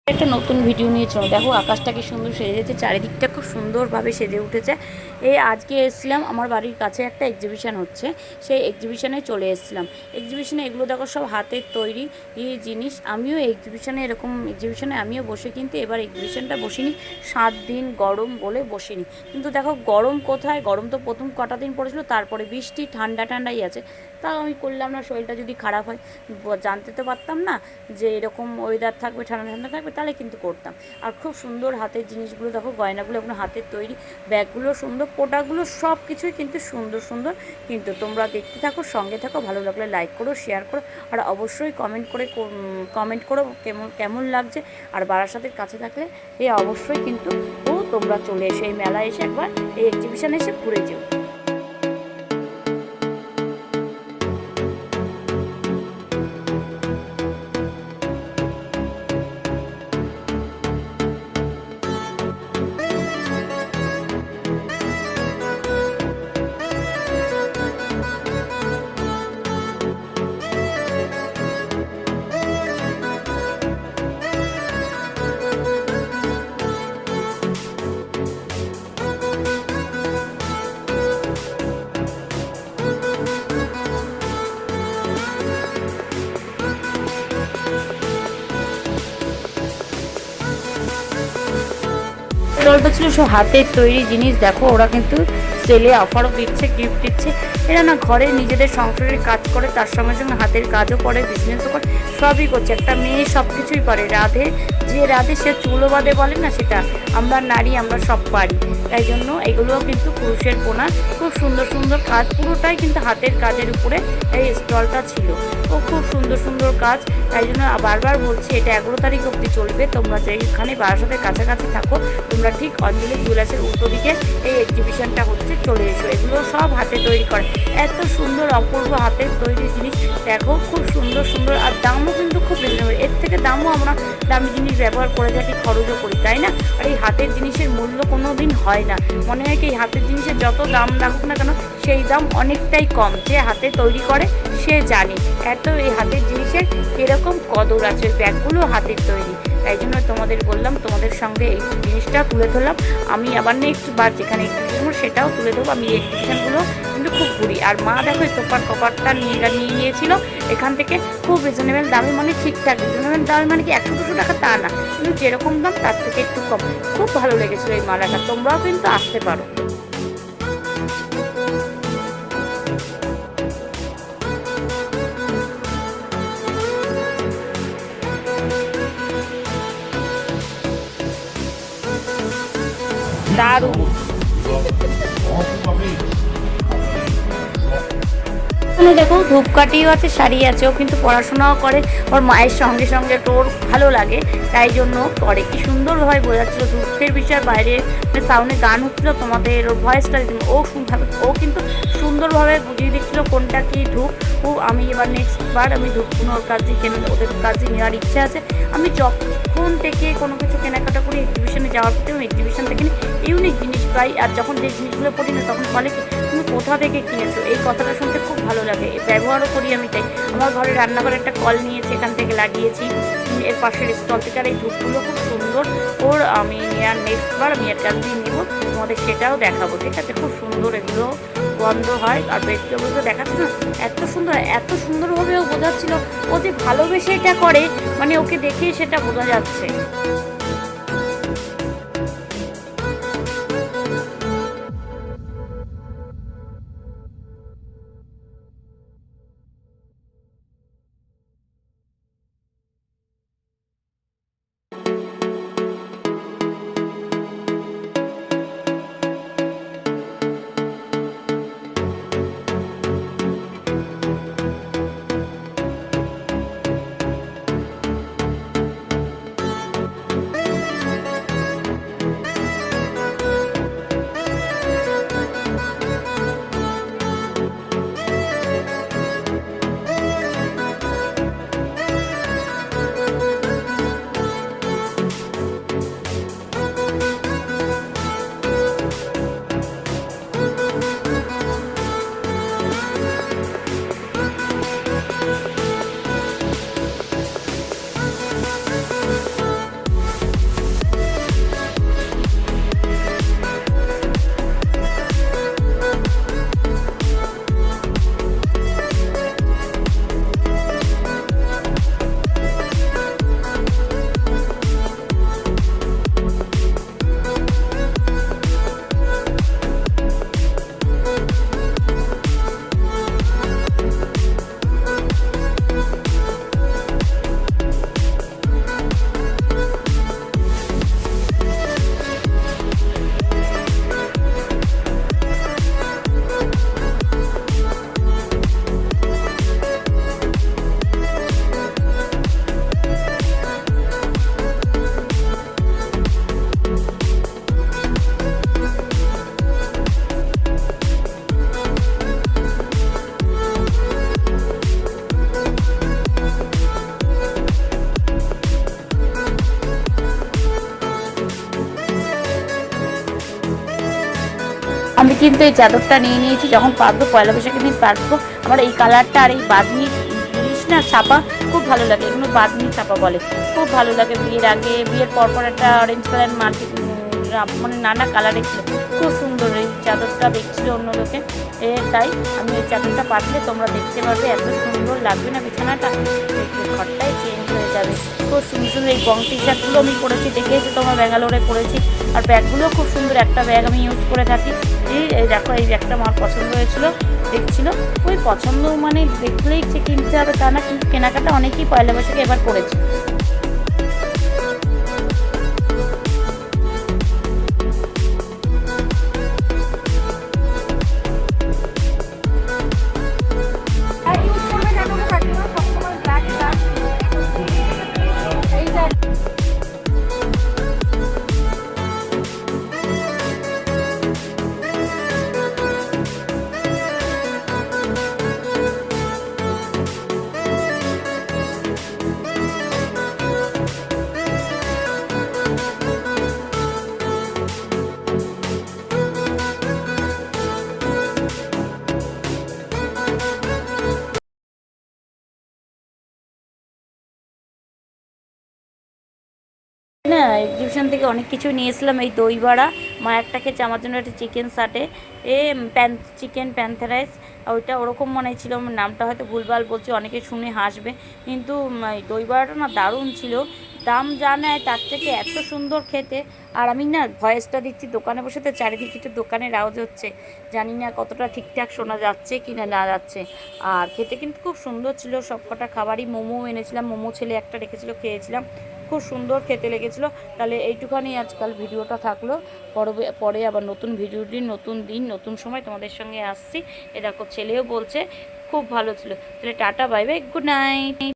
একটা নতুন ভিডিও নিয়ে চলো। দেখো আকাশটা কি সুন্দর সেজে গেছে, চারিদিকটা খুব সুন্দরভাবে সেজে উঠেছে। এই আজকে এসেছিলাম, আমার বাড়ির কাছে একটা এক্সিবিশান হচ্ছে, সেই এক্সিবিশানে চলে এসেছিলাম। এক্সিবিশানে এগুলো দেখো সব হাতের তৈরি জিনিস। আমিও এক্সিবিশানে এরকম এক্সিবিশানে আমিও বসে, কিন্তু এবার এক্সিবিশানটা বসিনি, 7 দিন গরম বলে বসিনি। কিন্তু দেখো গরম কোথায়, গরম তো প্রথম কটা দিন পড়েছিল, তারপরে বৃষ্টি ঠান্ডা ঠান্ডাই আছে। তাও আমি করলাম না, শরীরটা যদি খারাপ হয়, জানতে তো পারতাম না যে এরকম ওয়েদার থাকবে, ঠান্ডা ঠান্ডা থাকবে, তাহলে কিন্তু করতাম। আর খুব সুন্দর হাতের জিনিসগুলো দেখো, গয়নাগুলো এগুলো হাতের তৈরি, ব্যাগগুলো সুন্দর, পোটাগুলো সব কিছুই কিন্তু সুন্দর সুন্দর। কিন্তু তোমরা দেখতে থাকো, সঙ্গে থাকো, ভালো লাগলে লাইক করো, শেয়ার করো, আর অবশ্যই কমেন্ট করো কেমন কেমন লাগছে। আর বারাসাতের কাছে থাকলে অবশ্যই কিন্তু তোমরা চলে এসো, এই মেলায় এসে একবার, এই এক্সিবিশানে এসে ঘুরে যেও। স্টলটা ছিল সব হাতের তৈরি জিনিস। দেখো ওরা কিন্তু সেলে অফারও দিচ্ছে, গিফট দিচ্ছে। এরা না ঘরে নিজেদের সংসারের কাজ করে, তার সঙ্গে সঙ্গে হাতের কাজও করে, বিজনেসও করে, সবই করছে। একটা মেয়ে সব কিছুই পারে, রাধে যে রাধে সে চুলো বাঁধে বলে না, সেটা আমরা নারী, আমরা সব পারি। তাই জন্য এগুলোও কিন্তু পুরুষের পোনা, খুব সুন্দর সুন্দর কাজ, পুরোটাই কিন্তু হাতের কাজের উপরে এই স্টলটা ছিল। ও খুব সুন্দর সুন্দর কাজ। তাই জন্য বারবার বলছি, এটা 11 তারিখ অবধি চলবে। তোমরা যেখানে বারাসাতের কাছাকাছি থাকো, তোমরা ঠিক অঞ্জলি জুয়েলার্সের উল্টো দিকে এই এক্সিবিশনটা হচ্ছে, চলে এসো। এগুলো সব হাতে তৈরি করে, এত সুন্দর অপূর্ব হাতের তৈরি জিনিস। দেখো খুব সুন্দর সুন্দর, আর দামও কিন্তু খুব রিজনেবল। এর থেকে দামও আমরা দামি জিনিস ব্যবহার করে থাকি, খরচও করি, তাই না? আর এই হাতের জিনিসের মূল্য কোনো দিন হয় না। মনে হয় কি এই হাতের জিনিসের যত দাম লাগুক না কেন, সেই দাম অনেকটাই কম। যে হাতে তৈরি করে সে জানে এত এই হাতের জিনিসের কীরকম কদর আছে। ব্যাগগুলো হাতের তৈরি। তাই জন্য তোমাদের বললাম, তোমাদের সঙ্গে এই জিনিসটা তুলে ধরলাম। আমি আবার নেক্সট বার যেখানে এক্সিবিশন সেটাও তুলে দেবো। আমি এই এক্সিবিশনগুলো কিন্তু খুব ঘুরি। আর মা দেখো এই সোফার কভারটা নিয়ে নিয়েছিল এখান থেকে, খুব রিজনেবল দামে, মানে ঠিকঠাক রিজনেবল দামে, মানে কি 100-200 টাকা তা না, কিন্তু যেরকম দাম তার থেকে একটু কম। খুব ভালো লেগেছিলো এই মালাটা। তোমরাও কিন্তু আসতে পারো। দারুণ। এখানে দেখো ধূপকাঠিও আছে, শাড়ি আছে। ও কিন্তু পড়াশোনাও করে, ওর মায়ের সঙ্গে সঙ্গে। তোর ভালো লাগে, তাই জন্য করে। কি সুন্দরভাবে বোঝাচ্ছিলো, দুঃখের বিষয় বাইরে সাউন্ডে গান হচ্ছিলো, তোমাদের ওর ভয়েসটা ও কিন্তু সুন্দরভাবে বুঝিয়ে দিচ্ছিলো কোনটা কি ধূপ। আমি এবার নেক্সট বার আমি ধূপগুলো ওর কাছে ওদের কাছে নেওয়ার ইচ্ছা আছে। আমি যখন থেকে কোনো কিছু কেনাকাটা করি, এক্সিবিশনে যাওয়ার পথে আমি এক্সিবিশন থেকে ইউনিক জিনিস পাই। আর যখন যে জিনিসগুলো পড়ি না, তখন বলে তুমি কোথা থেকে কিনেছো, এই কথাটা শুনতে খুব ভালো লাগে। ব্যবহারও করি আমি। তাই আমার ঘরে রান্নাঘরে একটা কল নিয়েছি, এখান থেকে লাগিয়েছি, এর পাশের স্টল থেকে। আর এই ধূপগুলো খুব সুন্দর। আমি নেওয়ার নেক্সট বার আমি এর কাছ দিয়ে নেবো, তোমাদের সেটাও দেখাবো, ঠিক আছে? খুব সুন্দর এগুলো গন্ধ হয়। আর ভেজিটেবলগুলো দেখাচ্ছে না, এত সুন্দর, এত সুন্দরভাবে ও বোঝাচ্ছিল। ও যে ভালোবেসে এটা করে, মানে ওকে দেখেই সেটা বোঝা যাচ্ছে। কিন্তু এই চাদরটা নিয়ে নিয়েছি, যখন পাতবো পয়লা বৈশাখের দিন পাতবো। আমার এই কালারটা আর এই বাঁধনি জিনিস না ছাপা খুব ভালো লাগে, এগুলো বাঁধনি ছাপা বলে, খুব ভালো লাগে। বিয়ের আগে, বিয়ের পরপর একটা অরেঞ্জ কালার মার্কেট মানে নানা কালারে ছিল, খুব সুন্দর এই চাদরটা দেখছিল অন্য লোকে। তাই আমি এই চাদরটা পাতলে তোমরা দেখতে পারবে এত সুন্দর লাগবে না বিছানাটা, ঘরটাই চেঞ্জ হয়ে যাবে। খুব সুন্দর সুন্দর এই গং টি শার্টগুলো আমি করেছি, দেখেছি তোমার ব্যাঙ্গালোরে করেছি। আর ব্যাগগুলো খুব সুন্দর, একটা ব্যাগ আমি ইউজ করে থাকি। এই দেখো, এই ব্যাগটা আমার পছন্দ হয়েছিল, দেখছিল। ওই পছন্দ মানে দেখলেই যে কিনতে হবে তা না, কিন্তু কেনাকাটা অনেকেই পয়লা বৈশাখে এবার করেছে। না, এক্সিবিশন থেকে অনেক কিছু নিয়েছিলাম। এই দই বড়া মা একটা খেয়েছে, আমার জন্য একটা চিকেন সাটে, চিকেন প্যান্থারাইস, ওইটা ওরকম মনে ছিল, নামটা হয়তো ভুলভাল বলছি, অনেকে শুনে হাসবে, কিন্তু এই দই বড়াটা না দারুণ ছিল। দাম যা নেয় তার থেকে এত সুন্দর খেতে। আর আমি না ভয়েসটা দিচ্ছি দোকানে বসে, তো চারিদিকে একটু দোকানের আওয়াজ হচ্ছে, জানি না কতটা ঠিকঠাক শোনা যাচ্ছে কি না যাচ্ছে। আর খেতে কিন্তু খুব সুন্দর ছিল সব কটা খাবারই। মোমো এনেছিলাম, মোমো ছেলে একটা রেখেছিল, খেয়েছিলাম, খুব সুন্দর খেতে লেগেছিলো। তাহলে এইটুখানি আজকাল ভিডিওটা থাকলো, পরে আবার নতুন ভিডিওটি, নতুন দিন, নতুন সময় তোমাদের সঙ্গে আসছি। এ দেখো ছেলেও বলছে খুব ভালো ছিল। তাহলে tata, bye bye, good night.